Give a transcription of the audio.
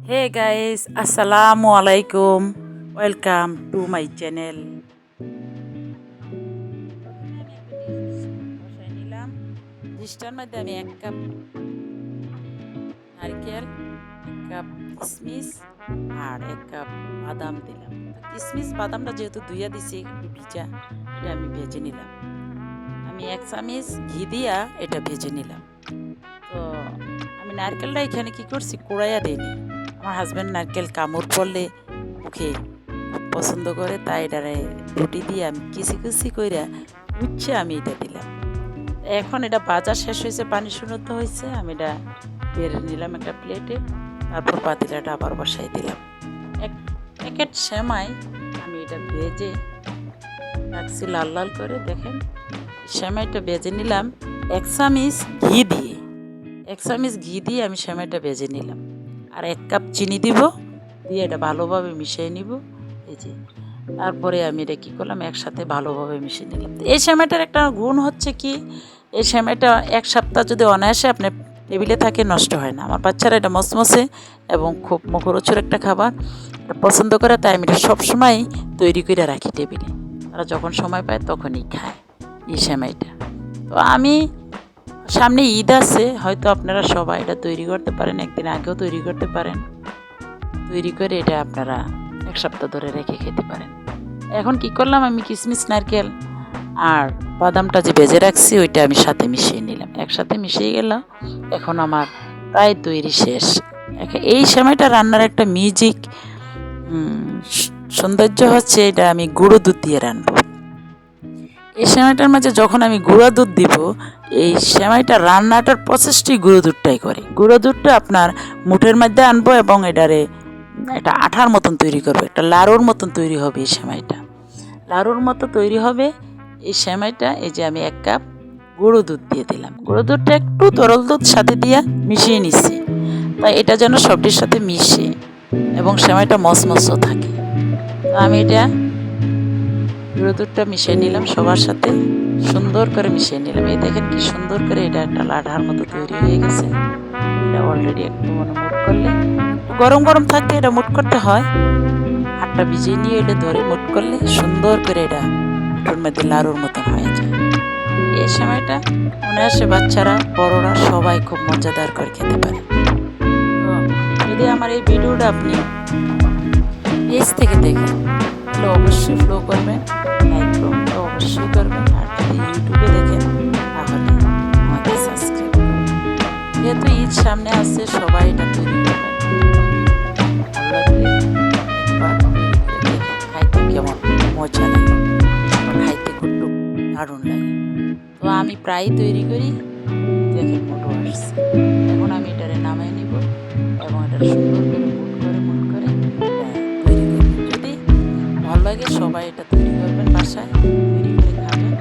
Hey guys, Assalamu alaikum. Welcome to my channel. বসাই নিলাম ডিশটার মধ্যে আমি 1 কাপ নারকেল, 1 কাপ কিশমিশ আর 1 কাপ বাদাম দিলাম। তো কিশমিশ বাদামটা যেহেতু ধুইয়া দিছি একটু ভিজা, এটা আমি ভেজে নিলাম। আমি 1 চামচ ঘি দিয়া এটা ভেজে নিলাম। তো আমি নারকেলটা এখানে কি করছি, কুড়াইয়া দিইনি। আমার হাজব্যান্ড নারকেল কামড় পড়লে মুখে খুব পছন্দ করে, তাই এটারে রুটি দিয়ে আমি কিসি কিসি কইরা উচ্ছে আমি এটা দিলাম। এখন এটা ভাজা শেষ হয়েছে, পানি শুকনো হয়েছে, আমি এটা বেড়ে নিলাম একটা প্লেটে। তারপর পাতিলাটা আবার বসাই দিলাম। 1 প্যাকেট সেমাই আমি এটা ভেজে রাখছি লাল লাল করে। দেখেন সেমাইটা ভেজে নিলাম 1 চামচ ঘি দিয়ে। 1 চামচ ঘি দিয়ে আমি সেমাইটা ভেজে নিলাম। আর 1 কাপ চিনি দিব, দিয়ে এটা ভালোভাবে মিশিয়ে নিব। এই যে তারপরে আমি এটা কী করলাম, একসাথে ভালোভাবে মিশিয়ে নিলাম। এই সেমাইটার একটা গুণ হচ্ছে কি, এই সেমাইটা 1 সপ্তাহ যদি অনায়াসে আপনার টেবিলে থাকে নষ্ট হয় না। আমার বাচ্চারা এটা মসমসে এবং খুব মুখরোচক একটা খাবার, এটা পছন্দ করে, তাই আমি এটা সবসময় তৈরি করে রাখি টেবিলে। তারা যখন সময় পায় তখনই খায় এই সেমাইটা। তো আমি সামনে ঈদ আছে, হয়তো আপনারা সবাই এটা তৈরি করতে পারেন, একদিন আগেও তৈরি করতে পারেন। তৈরি করে এটা আপনারা 1 সপ্তাহ ধরে রেখে খেতে পারেন। এখন কি করলাম, আমি কিশমিশ নারকেল আর বাদামটা যে ভেজে রাখছি ওইটা আমি সাথে মিশিয়ে নিলাম, একসাথে মিশিয়ে গেলাম। এখন আমার প্রায় তৈরি শেষ। এই সময়টা রান্নার একটা মিউজিক সৌন্দর্য হচ্ছে, এটা আমি গুঁড়ো দুধ দিয়ে রান্নবো। এই সেমাইটার মাঝে যখন আমি গুঁড়ো দুধ দিব, এই সেমাইটা রান্নাটার প্রসেসটি গুঁড়ো দুধটাই করে। গুঁড়ো দুধটা আপনার মুঠের মধ্যে আনবো এবং এটারে একটা আঠার মতন তৈরি করবো, একটা লাড়ুর মতন তৈরি হবে এই সেমাইটা। লাড়ুর মতো তৈরি হবে এই সেমাইটা। এই যে আমি 1 কাপ গুঁড়ো দুধ দিয়ে দিলাম। গুঁড়ো দুধটা একটু তরল দুধ সাথে দিয়ে মিশিয়ে নিচ্ছি, তাই এটা যেন সবটির সাথে মিশে এবং সেমাইটা মসমসও থাকে। তো আমি এটা গুঁড়ো দুধটা মিশিয়ে নিলাম, সবার সাথে সুন্দর করে মিশিয়ে নিলাম। এই দেখেন কি সুন্দর করে এটা একটা লাঠার মতো তৈরি হয়ে গেছে। এটা অলরেডি একটু মুট করলে, গরম গরম থাকতে এটা মুট করতে হয়। হাতটা ভিজিয়ে নিয়ে এটা ধরে মুট করলে সুন্দর করে এটা মুঠোর মধ্যে লাড়ুর মতন হয়ে যায়। এই সময়টা অনায়াসে বাচ্চারা বড়রা সবাই খুব মজাদার করে খেতে পারে। তো যদি আমার এই ভিডিওটা আপনি পেজ থেকে দেখেন তাহলে অবশ্যই ফলো করবেন, লাইক তো অবশ্যই করবেন। আর যদি ইউটিউবে দেখেন তাহলে আমাকে সাবস্ক্রাইব করবেন। যেহেতু ঈদ সামনে আসছে, সবাই এটা তৈরি করবেন। ভালো লাগলে একবার দেখেন খাইতে কেমন মজা লাগে, খাইতে খুব দারুণ লাগে। তো আমি প্রায় তৈরি করি, দেখেন মোটো আসছে। এখন আমি এটারে নামিয়ে নিব এবং এটা সুন্দর করে মুট করে তৈরি করব। যদি ভালো লাগে সবাই এটা তৈরি করবেন, বাসায় তৈরি করে খাবেন।